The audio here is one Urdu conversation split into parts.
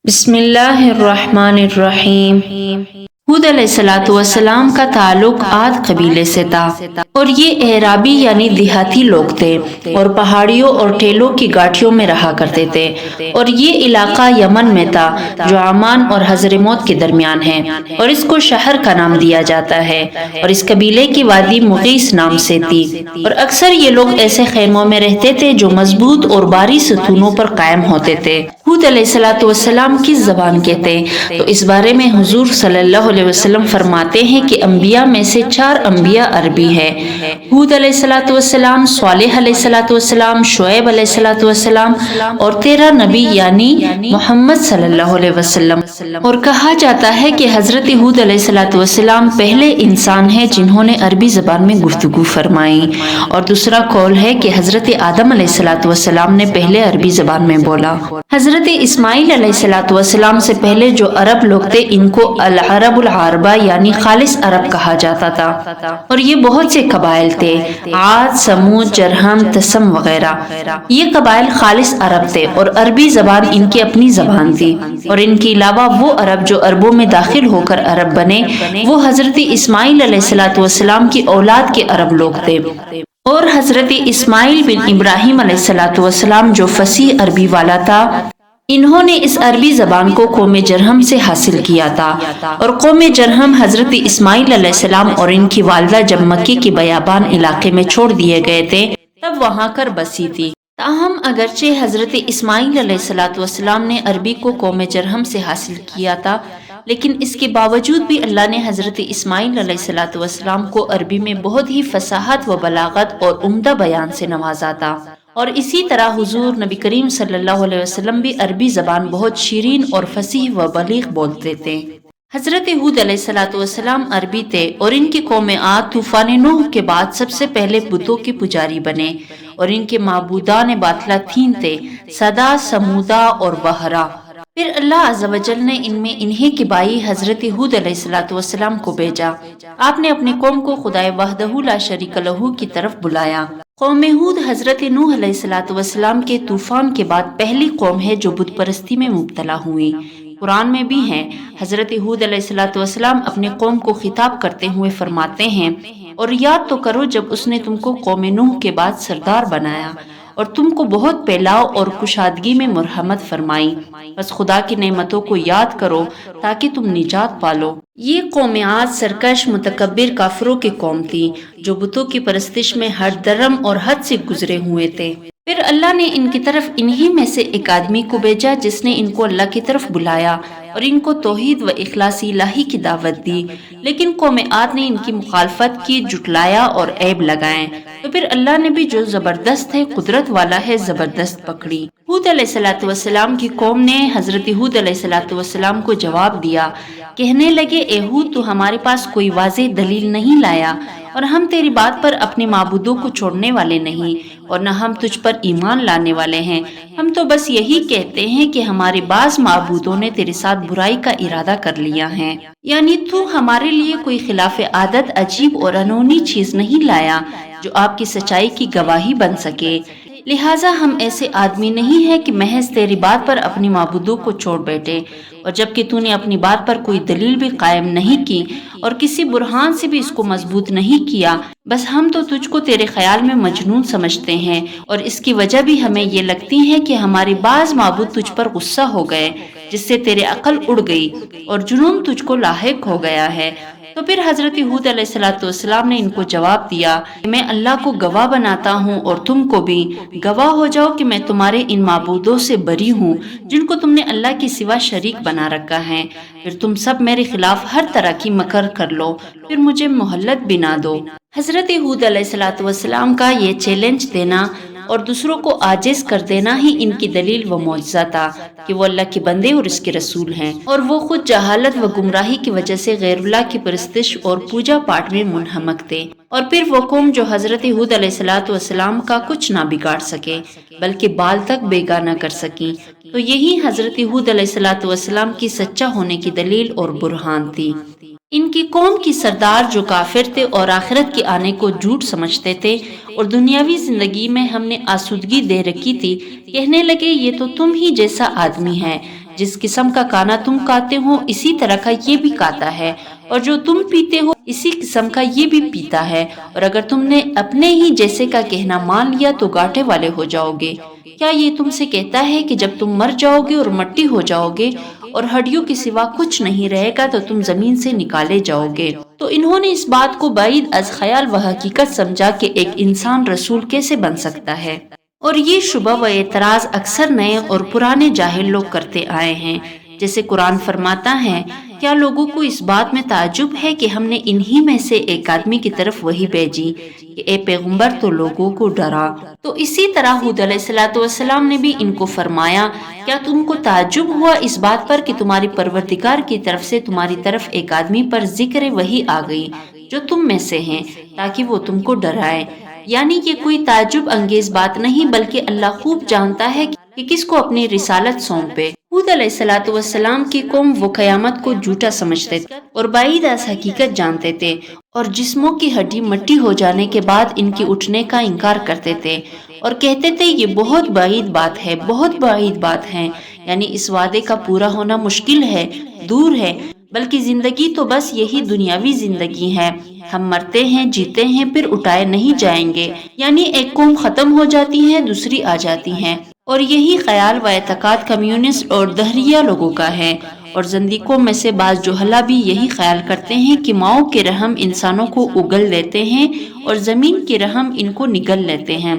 بسم اللہ الرحمن الرحیم۔ ہود علیہ الصلوۃ والسلام کا تعلق عاد قبیلے سے تھا اور یہ اعرابی یعنی دیہاتی لوگ تھے اور پہاڑیوں اور ٹیلوں کی گاٹھیوں میں رہا کرتے تھے، اور یہ علاقہ یمن میں تھا جو عمان اور حضرموت کے درمیان ہے، اور اس کو شہر کا نام دیا جاتا ہے، اور اس قبیلے کی وادی مغیث نام سے تھی، اور اکثر یہ لوگ ایسے خیموں میں رہتے تھے جو مضبوط اور بھاری ستونوں پر قائم ہوتے تھے۔ ہود علیہ الصلوۃ والسلام کس زبان کے تھے؟ تو اس بارے میں حضور صلی اللہ علیہ وسلم فرماتے ہیں کہ انبیاء میں سے 4 انبیاء عربی ہیں: ہود علیہ الصلوۃ والسلام، صالح علیہ الصلوۃ والسلام، شعیب علیہ الصلوۃ والسلام، اور 13 نبی یعنی محمد صلی اللہ علیہ وسلم۔ اور کہا جاتا ہے کہ حضرت ہود علیہ الصلوۃ والسلام پہلے انسان ہیں جنہوں نے عربی زبان میں گفتگو فرمائی، اور دوسرا قول ہے کہ حضرت آدم علیہ الصلوۃ والسلام نے پہلے عربی زبان میں بولا۔ حضرت اسماعیل علیہ الصلوۃ والسلام سے پہلے جو عرب لوگ تھے ان کو العرب العاربہ یعنی خالص عرب کہا جاتا تھا، اور یہ بہت سے قبائل تھے: عاد، سمود، جرہم، تسم وغیرہ۔ یہ قبائل خالص عرب تھے اور عربی زبان ان کی اپنی زبان تھی، اور ان کے علاوہ وہ عرب جو عربوں میں داخل ہو کر عرب بنے وہ حضرت اسماعیل علیہ الصلوۃ والسلام کی اولاد کے عرب لوگ تھے، اور حضرت اسماعیل بن ابراہیم علیہ الصلوۃ والسلام جو فصیح عربی والا تھا، انہوں نے اس عربی زبان کو قوم جرہم سے حاصل کیا تھا، اور قوم جرہم حضرت اسماعیل علیہ السلام اور ان کی والدہ جب مکے کے بیابان علاقے میں چھوڑ دیے گئے تھے تب وہاں کر بسی تھی۔ تاہم اگرچہ حضرت اسماعیل علیہ الصلوۃ والسلام نے عربی کو قوم جرہم سے حاصل کیا تھا، لیکن اس کے باوجود بھی اللہ نے حضرت اسماعیل علیہ الصلوۃ والسلام کو عربی میں بہت ہی فصاحت و بلاغت اور عمدہ بیان سے نوازا تھا، اور اسی طرح حضور نبی کریم صلی اللہ علیہ وسلم بھی عربی زبان بہت شیرین اور فصیح و بلیغ بولتے تھے۔ حضرت ہود علیہ الصلوۃ والسلام عربی تھے، اور ان کی قوم عاد طوفان نوح کے بعد سب سے پہلے بتوں کے پجاری بنے، اور ان کے معبودان باطلہ 3 تھے: صدا، سمودا اور وہرا۔ پھر اللہ عز و جل نے ان میں انہیں کے بھائی حضرت ہود علیہ الصلوۃ والسلام کو بھیجا۔ آپ نے اپنی قوم کو خدائے وحدہ لا شریک لہ کی طرف بلایا۔ قوم ہود حضرت نوح علیہ الصلوۃ والسلام کے طوفان کے بعد پہلی قوم ہے جو بت پرستی میں مبتلا ہوئی۔ قرآن میں بھی ہیں، حضرت ہود علیہ الصلوۃ والسلام اپنی قوم کو خطاب کرتے ہوئے فرماتے ہیں: اور یاد تو کرو جب اس نے تم کو قوم نوح کے بعد سردار بنایا اور تم کو بہت پھیلاؤ اور کشادگی میں مرحمت فرمائی، بس خدا کی نعمتوں کو یاد کرو تاکہ تم نجات پالو۔ یہ قوم عاد سرکش، متکبر کافروں کی قوم تھی جو بتوں کی پرستش میں ہر درم اور حد سے گزرے ہوئے تھے۔ پھر اللہ نے ان کی طرف انہی میں سے ایک آدمی کو بھیجا جس نے ان کو اللہ کی طرف بلایا اور ان کو توحید و اخلاص الہی کی دعوت دی، لیکن قوم عاد نے ان کی مخالفت کی، جھٹلایا اور عیب لگائے، تو پھر اللہ نے بھی جو زبردست ہے، قدرت والا ہے، زبردست پکڑی۔ ہود علیہ الصلوۃ والسلام کی قوم نے حضرت ہود علیہ الصلوۃ والسلام کو جواب دیا، کہنے لگے: اے ہود، تو ہمارے پاس کوئی واضح دلیل نہیں لایا، اور ہم تیری بات پر اپنے معبودوں کو چھوڑنے والے نہیں، اور نہ ہم تجھ پر ایمان لانے والے ہیں۔ ہم تو بس یہی کہتے ہیں کہ ہمارے بعض معبودوں نے تیرے ساتھ برائی کا ارادہ کر لیا ہے، یعنی تو ہمارے لیے کوئی خلاف عادت، عجیب اور انہونی چیز نہیں لایا جو آپ کی سچائی کی گواہی بن سکے، لہٰذا ہم ایسے آدمی نہیں ہیں کہ محض تیری بات پر اپنی معبودوں کو چھوڑ بیٹھے، اور جبکہ تو نے اپنی بات پر کوئی دلیل بھی قائم نہیں کی اور کسی برہان سے بھی اس کو مضبوط نہیں کیا، بس ہم تو تجھ کو تیرے خیال میں مجنون سمجھتے ہیں، اور اس کی وجہ بھی ہمیں یہ لگتی ہے کہ ہمارے بعض معبود تجھ پر غصہ ہو گئے، جس سے تیرے عقل اڑ گئی اور جنون تجھ کو لاحق ہو گیا ہے۔ تو پھر حضرت ہود علیہ الصلوۃ والسلام نے ان کو جواب دیا کہ میں اللہ کو گواہ بناتا ہوں اور تم کو بھی گواہ ہو جاؤ کہ میں تمہارے ان معبودوں سے بری ہوں جن کو تم نے اللہ کے سوا شریک بنا رکھا ہے۔ پھر تم سب میرے خلاف ہر طرح کی مکر کر لو، پھر مجھے مہلت بھی نہ دو۔ حضرت ہود علیہ الصلوۃ والسلام کا یہ چیلنج دینا اور دوسروں کو عاجز کر دینا ہی ان کی دلیل و معجزہ تھا کہ وہ اللہ کے بندے اور اس کے رسول ہیں، اور وہ خود جہالت و گمراہی کی وجہ سے غیر اللہ کی پرستش اور پوجا پاٹ میں منہمک تھے، اور پھر وہ قوم جو حضرت ہود علیہ الصلوۃ والسلام کا کچھ نہ بگاڑ سکے بلکہ بال تک بیگا نہ کر سکی، تو یہی حضرت ہود علیہ الصلوۃ والسلام کی سچا ہونے کی دلیل اور برہان تھی۔ ان کی قوم کی سردار جو کافر تھے اور آخرت کے آنے کو جھوٹ سمجھتے تھے اور دنیاوی زندگی میں ہم نے آسودگی دے رکھی تھی، کہنے لگے: یہ تو تم ہی جیسا آدمی ہے، جس قسم کا کانا تم کھاتے ہو اسی طرح کا یہ بھی کھاتا ہے، اور جو تم پیتے ہو اسی قسم کا یہ بھی پیتا ہے، اور اگر تم نے اپنے ہی جیسے کا کہنا مان لیا تو گاٹے والے ہو جاؤ گے۔ کیا یہ تم سے کہتا ہے کہ جب تم مر جاؤ گے اور مٹی ہو جاؤ گے اور ہڈیوں کے سوا کچھ نہیں رہے گا تو تم زمین سے نکالے جاؤ گے؟ تو انہوں نے اس بات کو بعید از خیال و حقیقت سمجھا کہ ایک انسان رسول کیسے بن سکتا ہے، اور یہ شبہ و اعتراض اکثر نئے اور پرانے جاہل لوگ کرتے آئے ہیں۔ جیسے قرآن فرماتا ہے، کیا لوگوں کو اس بات میں تعجب ہے کہ ہم نے انہی میں سے ایک آدمی کی طرف وحی بھیجی کہ اے پیغمبر تو لوگوں کو ڈرا۔ تو اسی طرح ہود علیہ السلام نے بھی ان کو فرمایا، کیا تم کو تعجب ہوا اس بات پر کہ تمہاری پروردگار کی طرف سے تمہاری طرف ایک آدمی پر ذکر وحی آ گئی جو تم میں سے ہیں تاکہ وہ تم کو ڈرائے؟ یعنی یہ کوئی تعجب انگیز بات نہیں، بلکہ اللہ خوب جانتا ہے کہ کس کو اپنی رسالت سونپے۔ ہود علیہ السلام کی قوم وہ قیامت کو جھوٹا سمجھتے اور بعید از حقیقت جانتے تھے، اور جسموں کی ہڈی مٹی ہو جانے کے بعد ان کے اٹھنے کا انکار کرتے تھے اور کہتے تھے یہ بہت بعید بات ہے، بہت بعید بات ہے، یعنی اس وعدے کا پورا ہونا مشکل ہے، دور ہے، بلکہ زندگی تو بس یہی دنیاوی زندگی ہے، ہم مرتے ہیں، جیتے ہیں، پھر اٹھائے نہیں جائیں گے، یعنی ایک قوم ختم ہو جاتی ہے، دوسری آ جاتی ہے۔ اور یہی خیال و اعتقاد کمیونسٹ اور دہریہ لوگوں کا ہے، اور زندیقوں میں سے بعض جہلا بھی یہی خیال کرتے ہیں کہ ماؤں کے رحم انسانوں کو اگل لیتے ہیں اور زمین کے رحم ان کو نگل لیتے ہیں،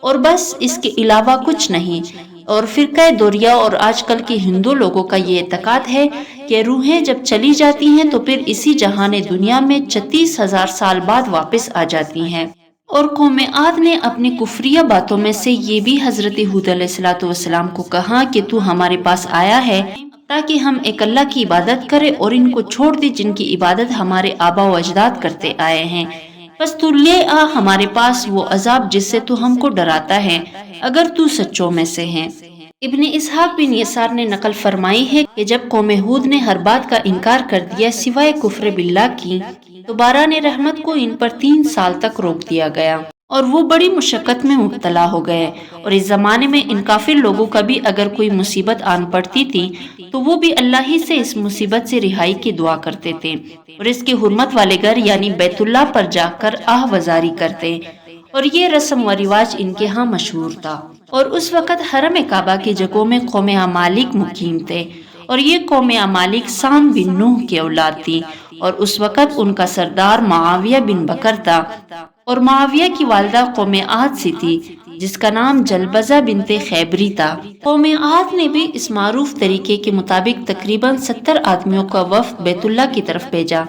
اور بس اس کے علاوہ کچھ نہیں۔ اور فرقہ دوریہ اور آج کل کے ہندو لوگوں کا یہ اعتقاد ہے کہ روحیں جب چلی جاتی ہیں تو پھر اسی جہان دنیا میں 36,000 سال بعد واپس آ جاتی ہیں۔ اور قوم عاد نے اپنی کفریہ باتوں میں سے یہ بھی حضرت ہود علیہ السلام کو کہا کہ تو ہمارے پاس آیا ہے تاکہ ہم ایک اللہ کی عبادت کریں اور ان کو چھوڑ دے جن کی عبادت ہمارے آبا و اجداد کرتے آئے ہیں، بس تو لے آ ہمارے پاس وہ عذاب جس سے تو ہم کو ڈراتا ہے اگر تو سچوں میں سے ہیں۔ ابن اسحاق بن یسار نے نقل فرمائی ہے کہ جب قوم ہود نے ہر بات کا انکار کر دیا سوائے کفر باللہ کی، تو باران رحمت کو ان پر 3 سال تک روک دیا گیا اور وہ بڑی مشقت میں مبتلا ہو گئے۔ اور اس زمانے میں ان کافر لوگوں کا بھی اگر کوئی مصیبت آن پڑتی تھی تو وہ بھی اللہ ہی سے اس مصیبت سے رہائی کی دعا کرتے تھے اور اس کے حرمت والے گھر یعنی بیت اللہ پر جا کر آہ وزاری کرتے، اور یہ رسم و رواج ان کے ہاں مشہور تھا۔ اور اس وقت حرم کعبہ کی جگہوں میں قوم عمالق مقیم تھے، اور یہ قوم عمالق سام بن نوح کی اولاد تھی، اور اس وقت ان کا سردار معاویہ بن بکر تھا، اور معاویہ کی والدہ قوم عاد سے تھی جس کا نام جلبزہ بنت خیبری تھا۔ قوم عاد نے بھی اس معروف طریقے کے مطابق تقریباً 70 آدمیوں کا وفد بیت اللہ کی طرف بھیجا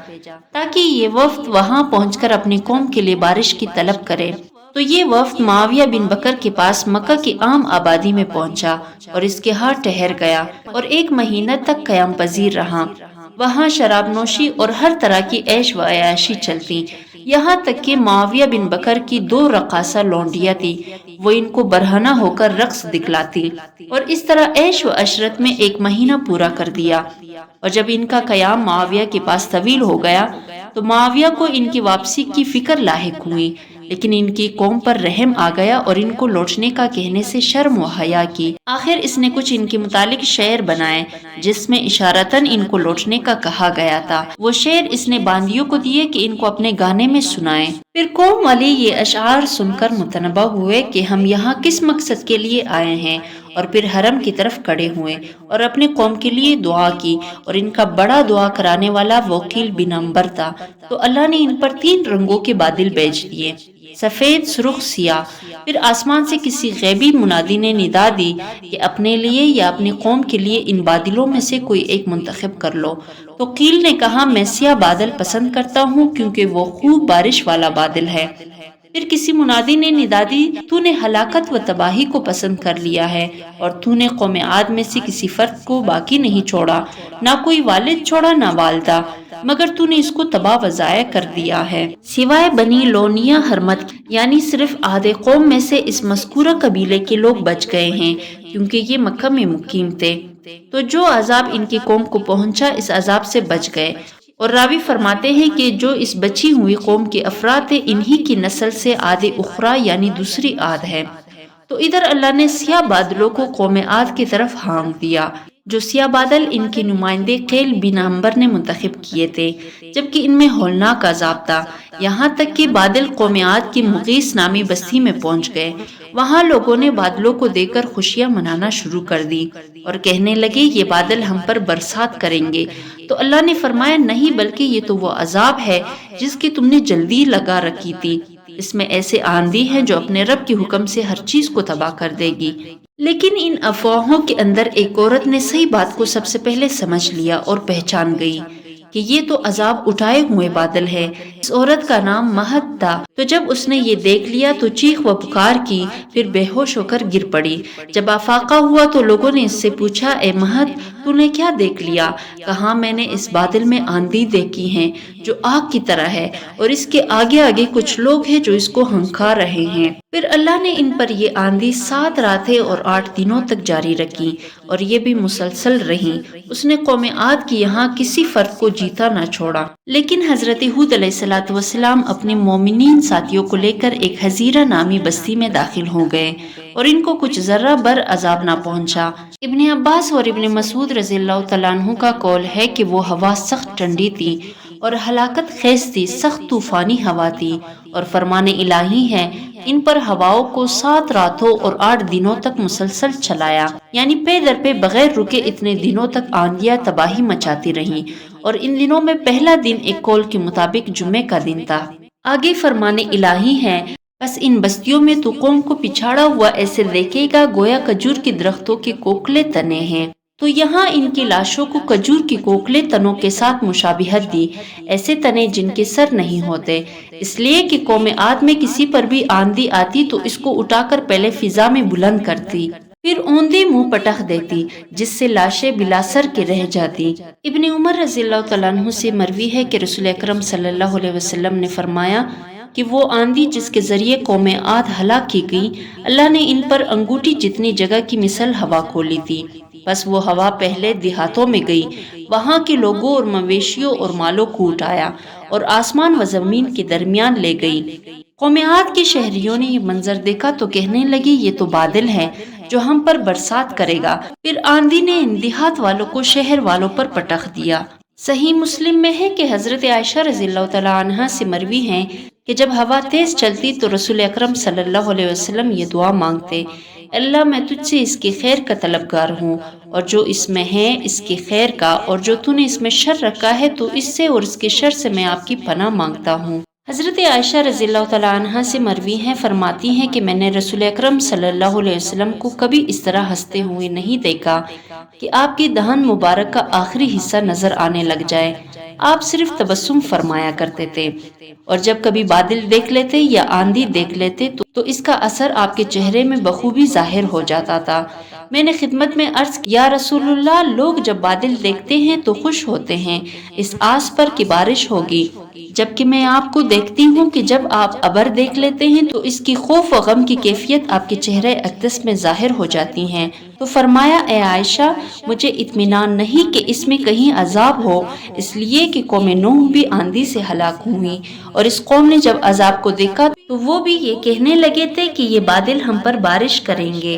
تاکہ یہ وفد وہاں پہنچ کر اپنی قوم کے لیے بارش کی طلب کرے۔ تو یہ وفد معاویہ بن بکر کے پاس مکہ کی عام آبادی میں پہنچا اور اس کے ہاں ٹھہر گیا اور 1 مہینہ تک قیام پذیر رہا۔ وہاں شراب نوشی اور ہر طرح کی عیش و عیاشی چلتی، یہاں تک کہ معاویہ بن بکر کی 2 رقاصہ لونڈیاں تھی، وہ ان کو برہنہ ہو کر رقص دکھلاتی، اور اس طرح عیش و عشرت میں 1 مہینہ پورا کر دیا۔ اور جب ان کا قیام معاویہ کے پاس طویل ہو گیا تو معاویہ کو ان کی واپسی کی فکر لاحق ہوئی، لیکن ان کی قوم پر رحم آ گیا اور ان کو لوٹنے کا کہنے سے شرم و حیا کی۔ آخر اس نے کچھ ان کے متعلق شعر بنائے جس میں اشارتاً ان کو لوٹنے کا کہا گیا تھا۔ وہ شعر اس نے باندیوں کو دیے کہ ان کو اپنے گانے میں سنائیں۔ پھر قوم والے یہ اشعار سن کر متنبہ ہوئے کہ ہم یہاں کس مقصد کے لیے آئے ہیں، اور پھر حرم کی طرف کھڑے ہوئے اور اپنے قوم کے لیے دعا کی، اور ان کا بڑا دعا کرانے والا وکیل بن عنبر تھا۔ تو اللہ نے ان پر 3 رنگوں کے بادل بھیج دیے، سفید، سرخ، سیاہ۔ پھر آسمان سے کسی غیبی منادی نے ندا دی کہ اپنے لیے یا اپنی قوم کے لیے ان بادلوں میں سے کوئی ایک منتخب کر لو۔ تو قیل نے کہا میں سیاہ بادل پسند کرتا ہوں کیونکہ وہ خوب بارش والا بادل ہے۔ پھر کسی منادی نے ندا دی تو نے ہلاکت و تباہی کو پسند کر لیا ہے، اور تو نے قوم عاد میں سے کسی فرد کو باقی نہیں چھوڑا، نہ کوئی والد چھوڑا نہ والدہ، مگر تو نے اس کو تباہ و ضائع کر دیا ہے، سوائے بنی لونیہ حرمت، یعنی صرف آدھے قوم میں سے اس مذکورہ قبیلے کے لوگ بچ گئے ہیں کیونکہ یہ مکہ میں مقیم تھے۔ تو جو عذاب ان کی قوم کو پہنچا اس عذاب سے بچ گئے۔ اور راوی فرماتے ہیں کہ جو اس بچی ہوئی قوم کے افراد تھے انہی کی نسل سے عاد اخرى یعنی دوسری عاد ہے۔ تو ادھر اللہ نے سیاہ بادلوں کو قوم عاد کی طرف ہانک دیا جو سیاہ بادل ان کے نمائندے قیل بن عمبر نے منتخب کیے تھے، جبکہ ان میں ہولناک عذاب تھا، یہاں تک کہ بادل قوم عاد کی مغیث نامی بستی میں پہنچ گئے۔ وہاں لوگوں نے بادلوں کو دیکھ کر خوشیاں منانا شروع کر دی اور کہنے لگے یہ بادل ہم پر برسات کریں گے۔ تو اللہ نے فرمایا نہیں، بلکہ یہ تو وہ عذاب ہے جس کی تم نے جلدی لگا رکھی تھی، اس میں ایسے آندھی ہیں جو اپنے رب کے حکم سے ہر چیز کو تباہ کر دے گی۔ لیکن ان افواہوں کے اندر ایک عورت نے صحیح بات کو سب سے پہلے سمجھ لیا اور پہچان گئی کہ یہ تو عذاب اٹھائے ہوئے بادل ہے۔ اس عورت کا نام مہد تھا، تو جب اس نے یہ دیکھ لیا تو چیخ و پکار کی، پھر بے ہوش ہو کر گر پڑی۔ جب افاقہ ہوا تو لوگوں نے اس سے پوچھا اے مہد تو نے کیا دیکھ لیا؟ کہا میں نے اس بادل میں آندھی دیکھی ہے جو آگ کی طرح ہے، اور اس کے آگے آگے کچھ لوگ ہیں جو اس کو ہنکار رہے ہیں۔ پھر اللہ نے ان پر یہ آندھی 7 راتیں اور 8 دنوں تک جاری رکھی، اور یہ بھی مسلسل رہی۔ اس نے قوم عاد کی یہاں کسی فرد کو جیتا نہ چھوڑا۔ لیکن حضرت ہود علیہ السلام اپنے مومنین ساتھیوں کو لے کر ایک حزیرہ نامی بستی میں داخل ہو گئے، اور ان کو کچھ ذرہ بر عذاب نہ پہنچا۔ ابن عباس اور ابن مسعود رضی اللہ تعالیٰ عنہ کا قول ہے کہ وہ ہوا سخت ٹھنڈی تھی اور ہلاکت خیز تھی، سخت طوفانی ہوا تھی، اور فرمان الہی ہے ان پر ہواؤں کو 7 راتوں اور 8 دنوں تک مسلسل چلایا، یعنی پے در پہ بغیر رکے اتنے دنوں تک آندیاں تباہی مچاتی رہیں، اور ان دنوں میں پہلا دن ایک قول کے مطابق جمعے کا دن تھا۔ آگے فرمان الہی ہے بس ان بستیوں میں تو قوم کو پچھاڑا ہوا ایسے دیکھے گا گویا کھجور کے درختوں کے کوکلے تنے ہیں، تو یہاں ان کی لاشوں کو کھجور کے کوکلے تنوں کے ساتھ مشابہت دی، ایسے تنے جن کے سر نہیں ہوتے، اس لیے کہ قوم عاد میں کسی پر بھی آندھی آتی تو اس کو اٹھا کر پہلے فضا میں بلند کرتی، پھر اوندے منہ پٹخ دیتی، جس سے لاشیں بلا سر کے رہ جاتی۔ ابن عمر رضی اللہ تعالیٰ عنہ سے مروی ہے کہ رسول اکرم صلی اللہ علیہ وسلم نے فرمایا کہ وہ آندھی جس کے ذریعے قوم عاد ہلاک کی گئی، اللہ نے ان پر انگوٹھی جتنی جگہ کی مثل ہوا کھولی تھی، بس وہ ہوا پہلے دیہاتوں میں گئی، وہاں کے لوگوں اور مویشیوں اور مالوں کو اٹھایا اور آسمان و زمین کے درمیان لے گئی۔ قوم عاد کے شہریوں نے یہ منظر دیکھا تو کہنے لگے یہ تو بادل ہے جو ہم پر برسات کرے گا، پھر آندھی نے ان دیہات والوں کو شہر والوں پر پٹخ دیا۔ صحیح مسلم میں ہے کہ حضرت عائشہ رضی اللہ تعالیٰ عنہا سے مروی ہے کہ جب ہوا تیز چلتی تو رسول اکرم صلی اللہ علیہ وسلم یہ دعا مانگتے، اللہ میں تجھ سے اس کے خیر کا طلبگار ہوں، اور جو اس میں ہے اس کے خیر کا، اور جو تو نے اس میں شر رکھا ہے تو اس سے اور اس کے شر سے میں آپ کی پناہ مانگتا ہوں۔ حضرت عائشہ رضی اللہ تعالیٰ عنہا سے مروی ہیں، فرماتی ہیں کہ میں نے رسول اکرم صلی اللہ علیہ وسلم کو کبھی اس طرح ہنستے ہوئے نہیں دیکھا کہ آپ کی دہن مبارک کا آخری حصہ نظر آنے لگ جائے۔ آپ صرف تبسم فرمایا کرتے تھے، اور جب کبھی بادل دیکھ لیتے یا آندھی دیکھ لیتے تو اس کا اثر آپ کے چہرے میں بخوبی ظاہر ہو جاتا تھا۔ میں نے خدمت میں عرض کیا یا رسول اللہ، لوگ جب بادل دیکھتے ہیں تو خوش ہوتے ہیں اس آس پر کہ بارش ہوگی، جبکہ میں آپ کو دیکھتی ہوں کہ جب آپ ابر دیکھ لیتے ہیں تو اس کی خوف و غم کی کیفیت آپ کے چہرے اقدس میں ظاہر ہو جاتی ہیں۔ تو فرمایا اے عائشہ، مجھے اطمینان نہیں کہ اس میں کہیں عذاب ہو، اس لیے کہ قوم نوح بھی آندھی سے ہلاک ہوئی، اور اس قوم نے جب عذاب کو دیکھا تو وہ بھی یہ کہنے لگے تھے کہ یہ بادل ہم پر بارش کریں گے۔